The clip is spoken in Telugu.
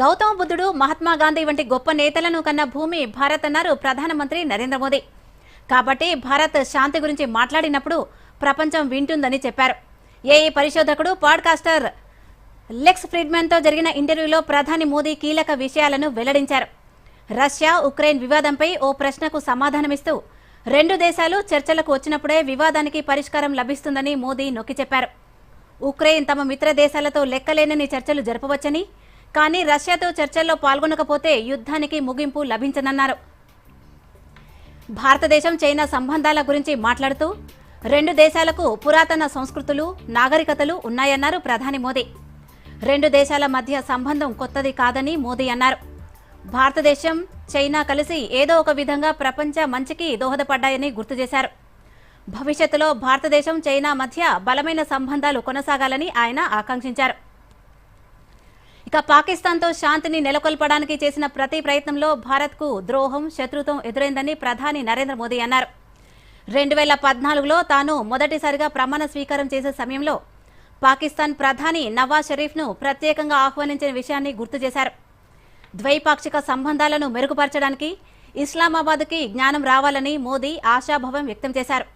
గౌతమ బుద్ధుడు, మహాత్మా గాంధీ వంటి గొప్ప నేతలను కన్న భూమి భారత్ అన్నారు ప్రధానమంత్రి నరేంద్ర మోదీ. కాబట్టి భారత్ శాంతి గురించి మాట్లాడినప్పుడు ప్రపంచం వింటుందని చెప్పారు. ఏఈ పరిశోధకుడు, పాడ్కాస్టర్ లెక్స్ ఫ్రిడ్మన్తో జరిగిన ఇంటర్వ్యూలో ప్రధాని మోదీ కీలక విషయాలను వెల్లడించారు. రష్యా ఉక్రెయిన్ వివాదంపై ఓ ప్రశ్నకు సమాధానమిస్తూ రెండు దేశాలు చర్చలకు వచ్చినప్పుడే వివాదానికి పరిష్కారం లభిస్తుందని మోదీ నొక్కి చెప్పారు. ఉక్రెయిన్ తమ మిత్ర దేశాలతో లెక్కలేనని చర్చలు జరపవచ్చని, కానీ రష్యాతో చర్చల్లో పాల్గొనకపోతే యుద్ధానికి ముగింపు లభించనన్నారు. భారతదేశం చైనా సంబంధాల గురించి మాట్లాడుతూ రెండు దేశాలకు పురాతన సంస్కృతులు, నాగరికతలు ఉన్నాయన్నారు ప్రధాని మోదీ. రెండు దేశాల మధ్య సంబంధం కొత్తది కాదని మోదీ అన్నారు. భారతదేశం, చైనా కలిసి ఏదో ఒక విధంగా ప్రపంచ మంచికి దోహదపడ్డాయని గుర్తు చేశారు. భవిష్యత్తులో భారతదేశం, చైనా మధ్య బలమైన సంబంధాలు కొనసాగాలని ఆయన ఆకాంక్షించారు. ఇక పాకిస్తాన్తో శాంతిని నెలకొల్పడానికి చేసిన ప్రతి ప్రయత్నంలో భారత్కు ద్రోహం, శత్రుత్వం ఎదురైందని ప్రధాని నరేంద్ర మోదీ అన్నారు. 2014లో తాను మొదటిసారిగా ప్రమాణ స్వీకారం చేసే సమయంలో పాకిస్తాన్ ప్రధాని నవాజ్ షరీఫ్ను ప్రత్యేకంగా ఆహ్వానించిన విషయాన్ని గుర్తు చేశారు. ద్వైపాక్షిక సంబంధాలను మెరుగుపరచడానికి ఇస్లామాబాద్కి జ్ఞానం రావాలని మోదీ ఆశాభావం వ్యక్తం చేశారు.